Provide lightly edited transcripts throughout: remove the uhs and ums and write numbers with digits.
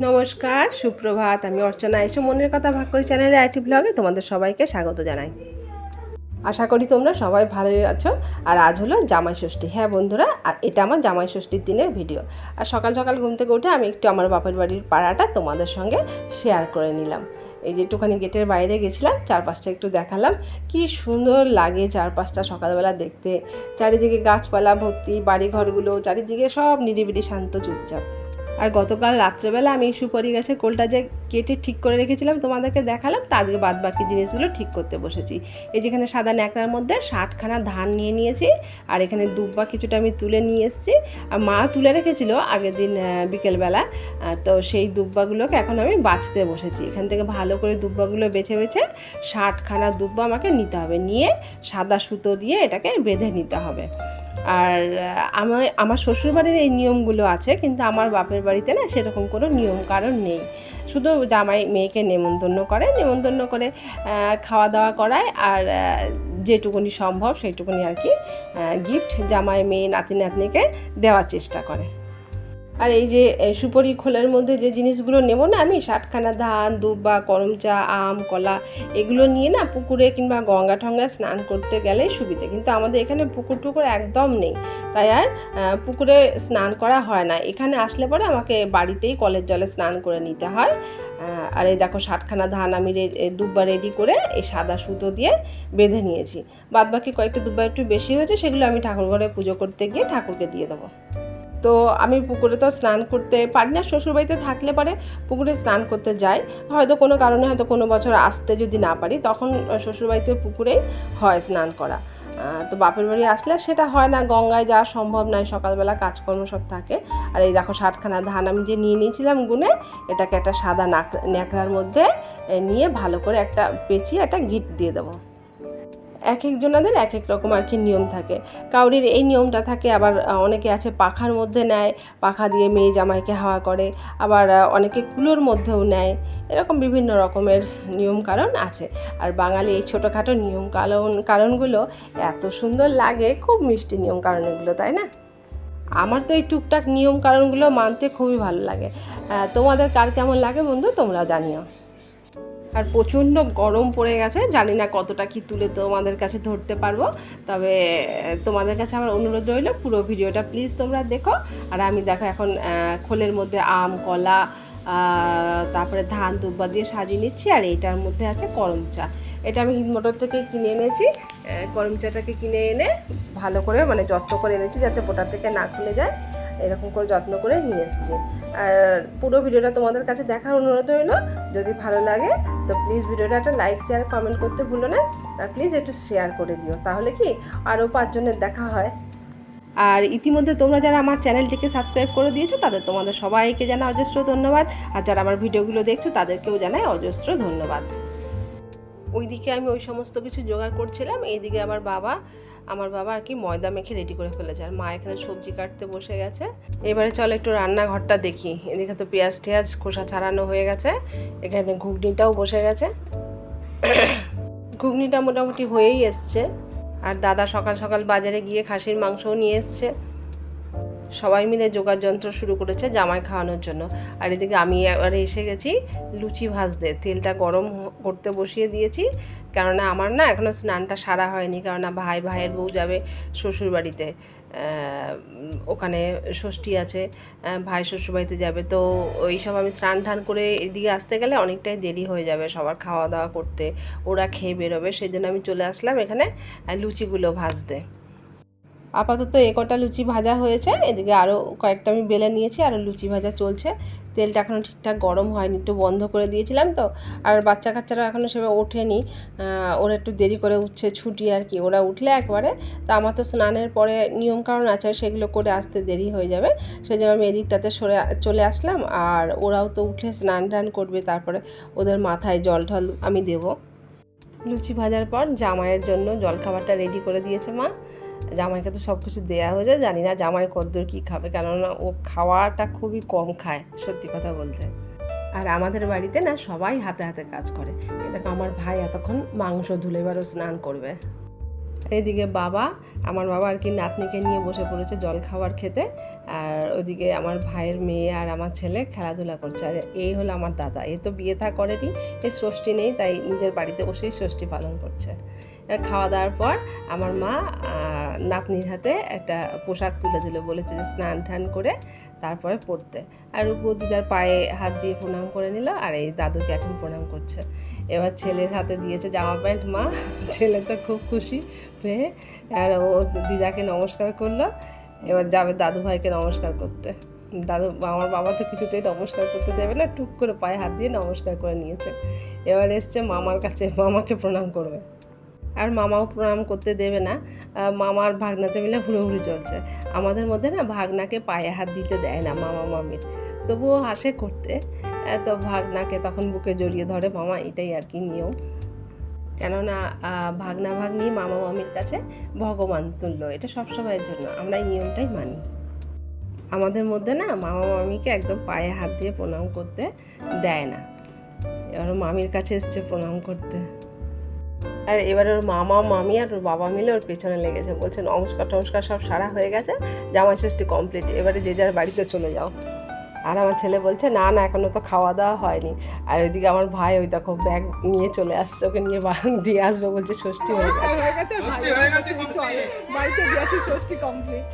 নমস্কার, সুপ্রভাত। আমি অর্চনা এসে মনের কথা ভাগ করি চ্যানেলে আইটি ব্লগে তোমাদের সবাইকে স্বাগত জানাই। আশা করি তোমরা সবাই ভালোই আছো। আর আজ হলো জামাই ষষ্ঠী। হ্যাঁ বন্ধুরা, এটা আমার জামাই ষষ্ঠীর দিনের ভিডিও। আর সকাল সকাল ঘুম থেকে উঠে আমি একটু আমার বাপের বাড়ির পাড়াটা তোমাদের সঙ্গে শেয়ার করে নিলাম। এই যে একটুখানি গেটের বাইরে গেছিলাম, চারপাশটা একটু দেখালাম। কি সুন্দর লাগে চারপাশটা সকালবেলা দেখতে। চারিদিকে গাছপালা ভর্তি, বাড়িঘরগুলো চারিদিকে সব নিরিবিলি শান্ত চুপচাপ। আর গতকাল রাত্রেবেলা আমি সুপারি গাছের কোলটা যে কেটে ঠিক করে রেখেছিলাম তোমাদেরকে দেখালাম, তা আজকে বাদ বাকি জিনিসগুলো ঠিক করতে বসেছি। এই যেখানে সাদা ন্যাকড়ার মধ্যে 60খানা ধান নিয়ে নিয়েছি, আর এখানে দুব্বা কিছুটা আমি তুলে নিয়ে এসেছি। আর মা তুলে রেখেছিল আগের দিন বিকেলবেলা, তো সেই দুব্বাগুলোকে এখন আমি বাছতে বসেছি। এখান থেকে ভালো করে দুব্বাগুলো বেছে বেছে 60খানা দুব্বা আমাকে নিতে হবে, নিয়ে সাদা সুতো দিয়ে এটাকে বেঁধে নিতে হবে। আর আমার শ্বশুরবাড়ির এই নিয়মগুলো আছে, কিন্তু আমার বাপের বাড়িতে না সেরকম কোনো নিয়ম কারণ নেই। শুধু জামাই মেয়েকে নেমন্তন্ন করে খাওয়া দাওয়া করায়, আর যেটুকুনি সম্ভব সেইটুকুনি আর কি গিফট জামাই মেয়ে নাতি নাতনিকে দেওয়ার চেষ্টা করে। আর এই যে সুপারি খোলের মধ্যে যে জিনিসগুলো নেব না আমি, 60খানা ধান, দুব্বা, করমচা, আম, কলা, এগুলো নিয়ে না পুকুরে কিংবা গঙ্গা ঠঙ্গায় স্নান করতে গেলে সুবিধে। কিন্তু আমাদের এখানে পুকুর টুকুর একদম নেই, তাই আর পুকুরে স্নান করা হয় না। এখানে আসলে পরে আমাকে বাড়িতেই কলের জলে স্নান করে নিতে হয়। আর এই দেখো 60খানা ধান আমি দুব্বা রেডি করে এই সাদা সুতো দিয়ে বেঁধে নিয়েছি। বাদবাকি কয়েকটা দুব্বা একটু বেশি হয়েছে, সেগুলো আমি ঠাকুর ঘরে পুজো করতে গিয়ে ঠাকুরকে দিয়ে দেবো। তো আমি পুকুরে তো স্নান করতে পারি না, শ্বশুরবাড়িতে থাকলে পরে পুকুরে স্নান করতে যাই। হয়তো কোনো কারণে, হয়তো কোনো বছর আসতে যদি না পারি, তখন শ্বশুরবাড়িতে পুকুরেই হয় স্নান করা। তো বাপের বাড়ি আসলে সেটা হয় না, গঙ্গায় যাওয়া সম্ভব নয়, সকালবেলা কাজকর্ম সব থাকে। আর এই দেখো 60খানা ধান আমি যে নিয়ে নিয়েছিলাম গুনে, এটাকে একটা সাদা ন্যাকড়ার মধ্যে নিয়ে ভালো করে একটা পেঁচিয়ে একটা গিঁট দিয়ে দেবো। এক একজনাদের এক এক রকম আর কি নিয়ম থাকে। কাউরির এই নিয়মটা থাকে, আবার অনেকে আছে পাখার মধ্যে নেয়, পাখা দিয়ে মেয়ে জামাইকে হাওয়া করে, আবার অনেকে কুলোর মধ্যেও নেয়। এরকম বিভিন্ন রকমের নিয়ম কারণ আছে। আর বাঙালি এই ছোটোখাটো নিয়ম কারণগুলো এত সুন্দর লাগে, খুব মিষ্টি নিয়ম কারণ এগুলো, তাই না? আমার তো এই টুকটাক নিয়ম কারণগুলো মানতে খুবই ভালো লাগে। তোমাদের কার কেমন লাগে বন্ধু, তোমরা জানিও। আর প্রচণ্ড গরম পড়ে গেছে, জানি না কতটা কি তুলে তোমাদের কাছে ধরতে পারবো। তবে তোমাদের কাছে আমার অনুরোধ রইল, পুরো ভিডিওটা প্লিজ তোমরা দেখো। আর আমি দেখো এখন খোলের মধ্যে আম, কলা, তারপরে ধান দুব্বা দিয়ে সাজিয়ে নিচ্ছি। আর এইটার মধ্যে আছে করমচা। এটা আমি হিন্দমোটর থেকে কিনে এনেছি। করমচাটাকে কিনে এনে ভালো করে মানে যত্ন করে এনেছি, যাতে পোটা থেকে না খুলে যায়, এরকম করে যত্ন করে নিয়ে এসেছি। আর পুরো ভিডিওটা তোমাদের কাছে দেখার অনুরোধ রইল। যদি ভালো লাগে তো প্লিজ ভিডিওটা একটা লাইক, শেয়ার, কমেন্ট করতে ভুলো না। আর প্লিজ একটু শেয়ার করে দিও, তাহলে কি আরও 5 জনের দেখা হয়। আর ইতিমধ্যে তোমরা যারা আমার চ্যানেলটিকে সাবস্ক্রাইব করে দিয়েছো, তোমাদের সবাইকে জানাই অজস্র ধন্যবাদ। আর যারা আমার ভিডিওগুলো দেখছো তাদেরকেও জানাই অজস্র ধন্যবাদ। ওইদিকে আমি ওই সমস্ত কিছু জোগাড় করছিলাম, এইদিকে আমার বাবা আর কি ময়দা মেখে রেডি করে ফেলেছে। আর মা এখানে সবজি কাটতে বসে গেছে। এবারে চলো একটু রান্নাঘরটা দেখি। এদিকে তো পেঁয়াজ টেয়াজ খোসা ছাড়ানো হয়ে গেছে, এখানে ঘুগনিটাও বসে গেছে। ঘুগনিটা মোটামুটি হয়েই এসছে। আর দাদা সকাল সকাল বাজারে গিয়ে খাসির মাংসও নিয়ে এসছে। সবাই মিলে জোগাড় যন্ত্র শুরু করেছে জামাই খাওয়ানোর জন্য। আর এদিকে আমি এবারে এসে গেছি লুচি ভাজতে। তেলটা গরম করতে বসিয়ে দিয়েছি, কেননা আমার না এখনও স্নানটা সারা হয়নি, কেননা ভাইয়ের বউ যাবে শ্বশুরবাড়িতে, ওখানে ষষ্ঠী আছে, ভাই শ্বশুরবাড়িতে যাবে। তো ওই সব আমি স্নান টান করে এদিকে আসতে গেলে অনেকটাই দেরি হয়ে যাবে সবার খাওয়া দাওয়া করতে, ওরা খেয়ে বেরোবে। সেই জন্য আমি চলে আসলাম এখানে লুচিগুলো ভাজতে। আপাতত কটা লুচি ভাজা হয়েছে, এদিকে আরও কয়েকটা আমি বেলে নিয়েছি, আরও লুচি ভাজা চলছে। তেলটা এখনও ঠিকঠাক গরম হয়নি, একটু বন্ধ করে দিয়েছিলাম তো। আর বাচ্চা কাচ্চারা এখনও সেভাবে ওঠেনি, ওরা একটু দেরি করে উঠছে, ছুটি আর কি। ওরা উঠলে একবারে, তা আমার তো স্নানের পরে নিয়মকানুন আছে, সেগুলো করে আসতে দেরি হয়ে যাবে। সেই জন্য আমি এদিকটাতে চলে আসলাম। আর ওরাও তো উঠলে স্নান টান করবে, তারপরে ওদের মাথায় জল ঢল আমি দেবো। লুচি ভাজার পর জামাইয়ের জন্য জলখাবারটা রেডি করে দিয়েছে মা। জামাইকে তো সব কিছু দেওয়া হয়ে যায়, জানি না জামাই কদ্দূর কী খাবে, কেননা ও খাওয়াটা খুবই কম খায় সত্যি কথা বলতে। আর আমাদের বাড়িতে না সবাই হাতে হাতে কাজ করে। দেখো আমার ভাই এতক্ষণ মাংস ধুলে এবারও স্নান করবে। এদিকে আমার বাবা আর কি নাতনিকে নিয়ে বসে পড়েছে জল খাবার খেতে, আর ওদিকে আমার ভাইয়ের মেয়ে আর আমার ছেলে খেলাধুলা করছে। আর এই হলো আমার দাদা, এ তো বিয়ে থা করেনি, এর ষষ্ঠী নেই, তাই নিজের বাড়িতে বসেই ষষ্ঠী পালন করছে। খাওয়া দাওয়ার পর আমার মা নাতনির হাতে একটা পোশাক তুলে দিল, বলেছে যে স্নান টান করে তারপরে পড়তে। আর দিদার পায়ে হাত দিয়ে প্রণাম করে নিল, আর এই দাদুকে এখন প্রণাম করছে। এবার ছেলের হাতে দিয়েছে জামা প্যান্ট মা, ছেলে তো খুব খুশি পেয়ে, আর ও দিদাকে নমস্কার করলো। এবার যাবে দাদু ভাইকে নমস্কার করতে। আমার বাবা তো কিছুতেই নমস্কার করতে দেবে না, টুক করে পায়ে হাত দিয়ে নমস্কার করে নিয়েছে। এবার এসছে মামার কাছে, মামাকে প্রণাম করবে, আর মামাও প্রণাম করতে দেবে না। মামার ভাগনাতে মিলে হুড়োহুড়ি চলছে। আমাদের মধ্যে না ভাগনাকে পায়ে হাত দিতে দেয় না মামা মামির, তবুও হাসে করতে। তো ভাগনাকে তখন বুকে জড়িয়ে ধরে মামা, এটাই আর কি নিয়ম। কেননা ভাগনা ভাগ্নি মামা মামির কাছে ভগবান তুল্য, এটা সবসময়ের জন্য আমরা এই নিয়মটাই মানি। আমাদের মধ্যে না মামা মামিকে একদম পায়ে হাত দিয়ে প্রণাম করতে দেয় না। এবার মামির কাছে এসছে প্রণাম করতে, আর এবার ওর মামা মামি আর ওর বাবা মিলে ওর পেছনে লেগেছে, বলছে নমস্কার টমস্কার সব সারা হয়ে গেছে, জামাই ষষ্ঠী কমপ্লিট, এবারে যে যার বাড়িতে চলে যাও। আর আমার ছেলে বলছে না না, এখনও তো খাওয়া দাওয়া হয়নি। আর ওইদিকে আমার ভাই ওই দেখো ব্যাগ নিয়ে চলে আসছে, ওকে নিয়ে দিয়ে আসবে, বলছে ষষ্ঠী হয়ে গেছে, বাড়িতে দিয়ে আসি, ষষ্ঠী কমপ্লিট।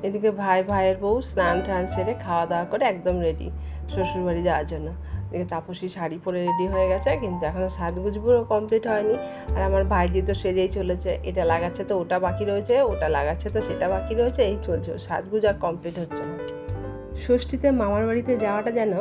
এদিকে ভাইয়ের বউ স্নান টান সেরে খাওয়া দাওয়া করে একদম রেডি শ্বশুরবাড়ি যাওয়ার জন্য। এদিকে তাপসী শাড়ি পরে রেডি হয়ে গেছে, কিন্তু এখনও সাজগুজ পুরো কমপ্লিট হয়নি। আর আমার ভাইজি তো সেজেই চলেছে, এটা লাগাচ্ছে তো ওটা বাকি রয়েছে, ওটা লাগাচ্ছে তো সেটা বাকি রয়েছে, এই চলছে, সাজগুজ আর কমপ্লিট হচ্ছে না। ষষ্ঠীতে মামার বাড়িতে যাওয়াটা যেন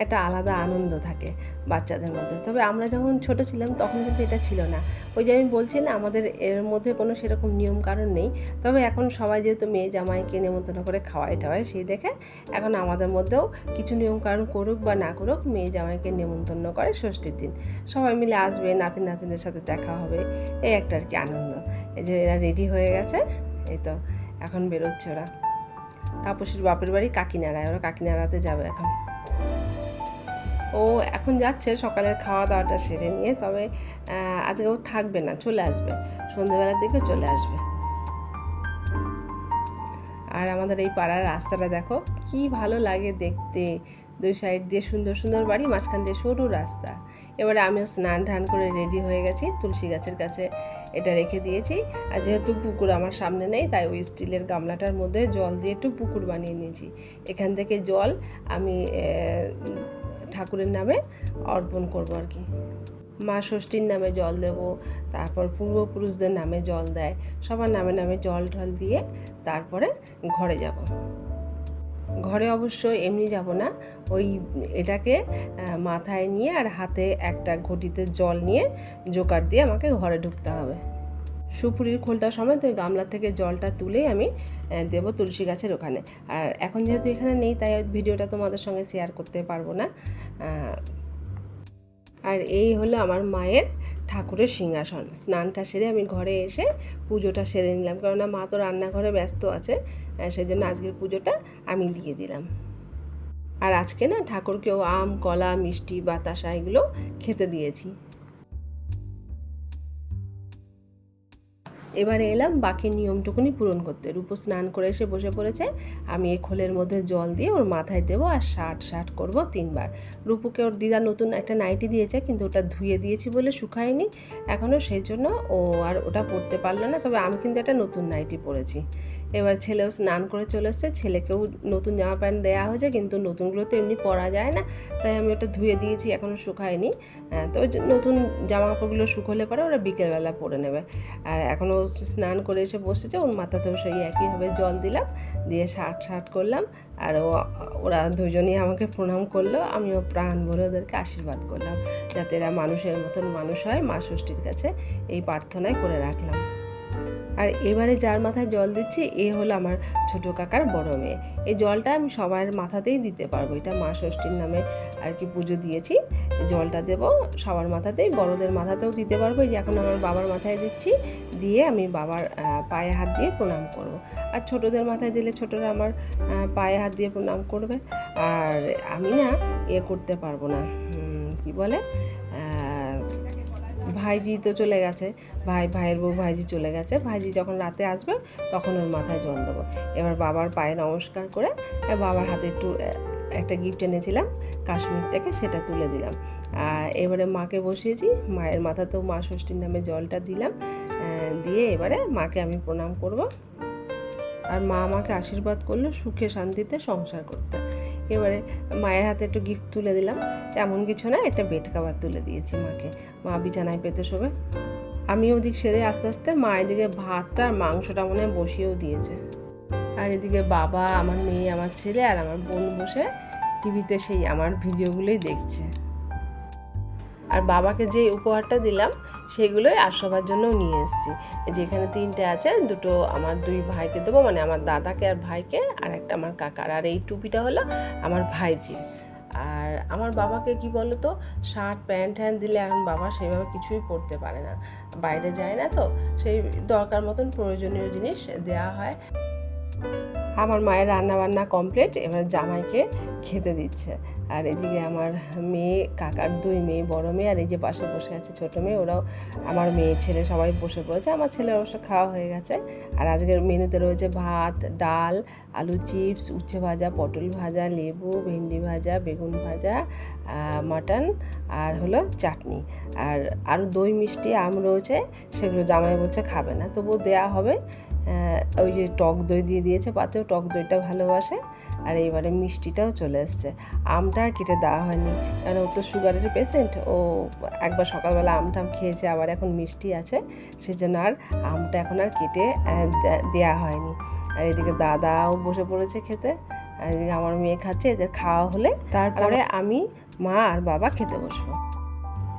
একটা আলাদা আনন্দ থাকে বাচ্চাদের মধ্যে। তবে আমরা যখন ছোট ছিলাম তখন কিন্তু এটা ছিল না। ওই যে আমি বলছি না, আমাদের এর মধ্যে কোনো সেরকম নিয়ম কারণ নেই। তবে এখন সবাই যেহেতু মেয়ে জামাইকে নেমন্তন্ন করে খাওয়াই টাওয়ায়, সেই দেখে এখন আমাদের মধ্যেও কিছু নিয়ম কারণ করুক বা না করুক, মেয়ে জামাইকে নেমন্তন্ন করে ষষ্ঠীর দিন। সবাই মিলে আসবে, নাতিদের সাথে দেখা হবে, এই একটা আর কি আনন্দ। এই যে এরা রেডি হয়ে গেছে, এই তো এখন বেরোচ্ছে ওরা। তাপসীর বাপের বাড়ি কাকিনাড়ায়, ওরা কাকিনাড়াতে যাবে এখন। ও এখন যাচ্ছে সকালের খাওয়া দাওয়াটা সেরে নিয়ে, তবে আজকে ও থাকবে না, চলে আসবে সন্ধ্যেবেলার দিকে চলে আসবে। আর আমাদের এই পাড়ার রাস্তাটা দেখো কি ভালো লাগে দেখতে, দুই সাইড দিয়ে সুন্দর সুন্দর বাড়ি, মাঝখান দিয়ে সরু রাস্তা। এবারে আমিও স্নান টান করে রেডি হয়ে গেছি, তুলসী গাছের কাছে এটা রেখে দিয়েছি। আর যেহেতু পুকুর আমার সামনে নেই, তাই ওই স্টিলের গামলাটার মধ্যে জল দিয়ে একটু পুকুর বানিয়ে নিয়েছি। এখান থেকে জল আমি ঠাকুরের নামে অর্পণ করবো আর কি। মা ষষ্ঠীর নামে জল দেব, তারপর পূর্বপুরুষদের নামে জল দেয়, সবার নামে নামে জল ঢল দিয়ে তারপরে ঘরে যাব। ঘরে অবশ্য এমনি যাব না, ওই এটাকে মাথায় নিয়ে আর হাতে একটা ঘটিতে জল নিয়ে জোকার দিয়ে আমাকে ঘরে ঢুকতে হবে। সুপুরির খোলটা সমেত ওই গামলা থেকে জলটা তুলেই আমি দেবো তুলসী গাছের ওখানে। আর এখন যেহেতু এখানে নেই, তাই ভিডিওটা তোমাদের সঙ্গে শেয়ার করতে পারবো না। আর এই হলো আমার মায়ের ঠাকুরের সিংহাসন। স্নানটা সেরে আমি ঘরে এসে পুজোটা সেরে নিলাম, কেননা মা তো রান্নাঘরে ব্যস্ত আছে, সেই জন্য আজকের পুজোটা আমি দিয়ে দিলাম। আর আজকে না ঠাকুরকেও আম, কলা, মিষ্টি, বাতাসা এগুলো খেতে দিয়েছি। এবারে এলাম বাকি নিয়মটুকুনি পূরণ করতে। রূপো স্নান করে এসে বসে পড়েছে, আমি এই খোলের মধ্যে জল দিয়ে ওর মাথায় দেবো আর শার্ট করবো 3 বার। রূপুকে ওর দিদা নতুন একটা নাইটি দিয়েছে, কিন্তু ওটা ধুয়ে দিয়েছি বলে শুকায়নি এখনও, সেই জন্য ও আর ওটা পরতে পারলো না। তবে আমি কিন্তু একটা নতুন নাইটি পরেছি। এবার ছেলেও স্নান করে চলে এসছে, ছেলেকেও নতুন জামা প্যান্ট দেওয়া হয়েছে, কিন্তু নতুনগুলো তো এমনি পরা যায় না, তাই আমি ওটা ধুয়ে দিয়েছি, এখনও শুকায়নি। তো ওই নতুন জামা কাপড়গুলো শুকোলে পরে ওরা বিকেলবেলা পরে নেবে। আর এখনও স্নান করে এসে বসেছে, ওর মাথাতেও সেই একইভাবে জল দিলাম, দিয়ে শার্ট করলাম। আর ওরা দুজনেই আমাকে প্রণাম করলো, আমিও প্রাণ ভরে ওদেরকে আশীর্বাদ করলাম, যাতে এরা মানুষের মতন মানুষ হয়, মা ষষ্ঠীর কাছে এই প্রার্থনাই করে রাখলাম। আর এবারে যার মাথায় জল দিচ্ছি এ হলো আমার ছোটো কাকার বড় মেয়ে। এই জলটা আমি সবার মাথাতেই দিতে পারবো, এটা মা ষষ্ঠীর নামে আর কি পুজো দিয়েছি, জলটা দেব সবার মাথাতেই, বড়দের মাথাতেও দিতে পারবো। এই যে এখন আমার বাবার মাথায় দিচ্ছি, দিয়ে আমি বাবার পায়ে হাত দিয়ে প্রণাম করব। আর ছোটোদের মাথায় দিলে ছোটরা আমার পায়ে হাত দিয়ে প্রণাম করবে। আর আমি না করতে পারবো না, কি বলে, ভাইজি তো চলে গেছে, ভাইয়ের বউ ভাইজি চলে গেছে। ভাইজি যখন রাতে আসবে তখন ওর মাথায় জল দেবো। এবার বাবার পায়ে নমস্কার করে বাবার হাতে একটু একটা গিফট এনেছিলাম কাশ্মীর থেকে, সেটা তুলে দিলাম। আর এবারে মাকে বসিয়েছি, মায়ের মাথাতেও মা ষষ্ঠীর নামে জলটা দিলাম, দিয়ে এবারে মাকে আমি প্রণাম করব। আর মা আমাকে আশীর্বাদ করলো সুখে শান্তিতে সংসার করতে। এবারে মায়ের হাতে একটু গিফট তুলে দিলাম, তেমন কিছু না, একটা বেড কাভার তুলে দিয়েছি মাকে, মা বিছানায় পেতে শোবে। আমি ওদিক সেরে আস্তে আস্তে মা এদিকে ভাতটা আর মাংসটা মনে হয় বসিয়েও দিয়েছে। আর এদিকে বাবা, আমার মেয়ে, আমার ছেলে আর আমার বোন বসে টিভিতে সেই আমার ভিডিওগুলোই দেখছে। আর বাবাকে যে উপহারটা দিলাম সেগুলোই আর সবার জন্যও নিয়ে এসেছি। যেখানে 3টে আছে, 2টো আমার 2 ভাইকে দেবো, মানে আমার দাদাকে আর ভাইকে, আর একটা আমার কাকার। আর এই টুপিটা হলো আমার ভাইজি। আর আমার বাবাকে কি বলো তো, শার্ট প্যান্ট দিলে এখন বাবা সেভাবে কিছুই পরতে পারে না, বাইরে যায় না, তো সেই দরকার মতন প্রয়োজনীয় জিনিস দেওয়া হয়। আমার মায়ের রান্নাবান্না কমপ্লিট, এবার জামাইকে খেতে দিচ্ছে। আর এদিকে আমার মেয়ে, কাকার 2 মেয়ে, বড় মেয়ে, আর এই যে পাশে বসে আছে ছোটো মেয়ে, ওরাও আমার মেয়ে ছেলে সবাই বসে পড়েছে। আমার ছেলে অবশ্য খাওয়া হয়ে গেছে। আর আজকের মেনুতে রয়েছে ভাত, ডাল, আলু চিপস, উচ্ছে ভাজা, পটল ভাজা, লেবু, ভেন্ডি ভাজা, বেগুন ভাজা, মাটন, আর হলো চাটনি। আর আরও দই, মিষ্টি, আম রয়েছে, সেগুলো জামাই বলছে খাবে না, তবুও দেয়া হবে। ওই যে টক দই দিয়ে দিয়েছে পাতেও, টক দইটা ভালোবাসে। আর এইবারে মিষ্টিটাও চলে এসছে। আমটা আর কেটে দেওয়া হয়নি, কারণ ও তো সুগারের পেশেন্ট, ও একবার সকালবেলা আমটাম খেয়েছে, আবার এখন মিষ্টি আছে, সেজন্য আর আমটা এখন আর কেটে দেওয়া হয়নি। আর এদিকে দাদাও বসে পড়েছে খেতে, আর এদিকে আমার মেয়ে খাচ্ছে। এদের খাওয়া হলে তারপরে আমি, মা আর বাবা খেতে বসবো।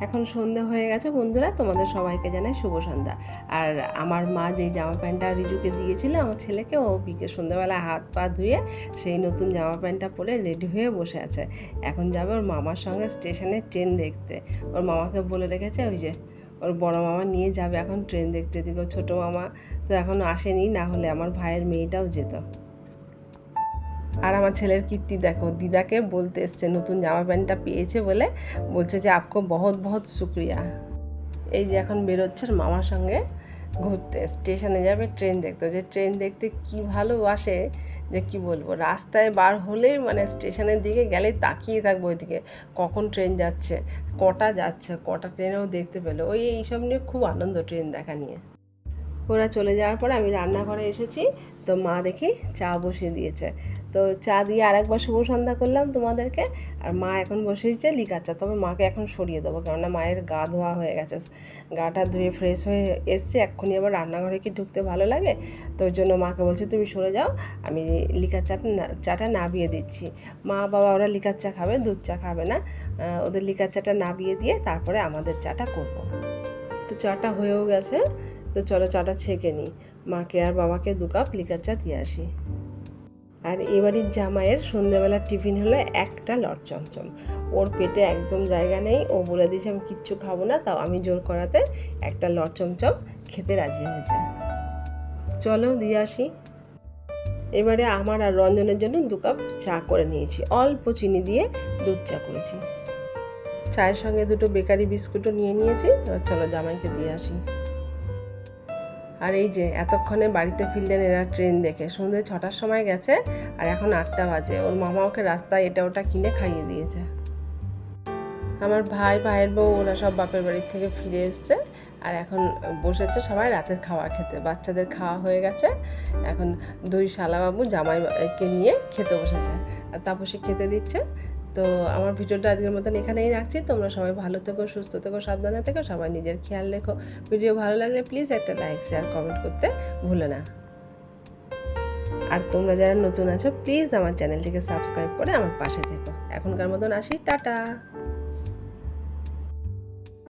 এখন সন্ধে হয়ে গেছে বন্ধুরা, তোমাদের সবাইকে জানাই শুভ সন্ধ্যা। আর আমার মা যেই জামা প্যান্টটা রিজুকে দিয়েছিল আমার ছেলেকে, ও সন্ধ্যাবেলা হাত পা ধুয়ে সেই নতুন জামা প্যান্টটা পরে রেডি হয়ে বসে আছে। এখন যাবে ওর মামার সঙ্গে স্টেশনে ট্রেন দেখতে। ওর মামাকে বলে রেখেছে, ওই যে ওর বড় মামা নিয়ে যাবে এখন ট্রেন দেখতে। এদিকে ওর ছোটো মামা তো এখনও আসেনি, না হলে আমার ভাইয়ের মেয়েটাও যেত। আর আমার ছেলের কীর্তি দেখো, দিদাকে বলতে এসছে নতুন জামা প্যান্টটা পেয়েছে বলে, বলছে যে আপকো বহুত বহুত শুক্রিয়া। এই যে এখন বেরোচ্ছে মামার সঙ্গে ঘুরতে, স্টেশনে যাবে ট্রেন দেখতে। যে ট্রেন দেখতে কি ভালোবাসে যে কি বলবো, রাস্তায় বার হলেই মানে স্টেশনের দিকে গেলেই তাকিয়ে থাকবো ওইদিকে, কখন ট্রেন যাচ্ছে, কটা যাচ্ছে, কটা ট্রেনেও দেখতে পেলো। এইসব নিয়ে খুব আনন্দ ট্রেন দেখা নিয়ে। ওরা চলে যাওয়ার পরে আমি রান্নাঘরে এসেছি, তো মা দেখি চা বসিয়ে দিয়েছে। তো চা দিয়ে আরেকবার শুভ সন্ধ্যা করলাম তোমাদেরকে। আর মা এখন বসিয়েছে লিকার চা, তবে মাকে এখন সরিয়ে দেবো, কেননা মায়ের গা ধোয়া হয়ে গেছে, গাটা ধুয়ে ফ্রেশ হয়ে এসছে, এক্ষুনি আবার রান্নাঘরে কি ঢুকতে ভালো লাগে, তো ওই জন্য মাকে বলছি তুমি সরে যাও, আমি লিকার চাটা নাবিয়ে দিচ্ছি। মা বাবা ওরা লিকার চা খাবে, দুধ চা খাবে না, ওদের লিকার চাটা নাবিয়ে দিয়ে তারপরে আমাদের চাটা করব। তো চাটা হয়েও গেছে, তো চলো চাটা ছেঁকে নিই, মাকে আর বাবাকে 2 কাপ লিকার চা দিয়ে আসি। আর এবারের জামাইয়ের সন্ধ্যেবেলার টিফিন হলো একটা লট চমচম। ওর পেটে একদম জায়গা নেই, ও বলে দিয়েছে আমি কিচ্ছু খাবো না, তাও আমি জোর করাতে একটা লট চমচম খেতে রাজি হয়েছে। চলো দিয়ে আসি। এবারে আমার আর রঞ্জনের জন্য 2 কাপ চা করে নিয়েছি, অল্প চিনি দিয়ে দুধ চা করেছি। চায়ের সঙ্গে 2টো বেকারি বিস্কুটও নিয়ে নিয়েছি। এবার চলো জামাইকে দিয়ে আসি। আর এই যে এতক্ষণে বাড়িতে ফিরলেন এরা ট্রেন দেখে, সন্ধ্যে 6টার সময় গেছে, আর এখন 8টা বাজে। ওর মামা ওকে রাস্তায় এটা ওটা কিনে খাইয়ে দিয়েছে। আমার ভাইয়ের বউ ওরা সব বাপের বাড়ির থেকে ফিরে এসছে, আর এখন বসেছে সবাই রাতের খাবার খেতে। বাচ্চাদের খাওয়া হয়ে গেছে, এখন 2 শালাবাবু জামাইকে নিয়ে খেতে বসেছে, আর তাপসী খেতে দিচ্ছে। তো আমার ভিডিওটা আজকের মতন এখানেই রাখছি। তোমরা সবাই ভালো থেকো, সুস্থ থেকো, সাবধানে থেকো, সবাই নিজের খেয়াল রেখো। ভিডিও ভালো লাগলে প্লিজ একটা লাইক, শেয়ার, কমেন্ট করতে ভুলো না। আর তোমরা যারা নতুন আছো প্লিজ আমার চ্যানেলটিকে সাবস্ক্রাইব করে আমার পাশে থেকো। এখনকার মতন আসি, টাটা।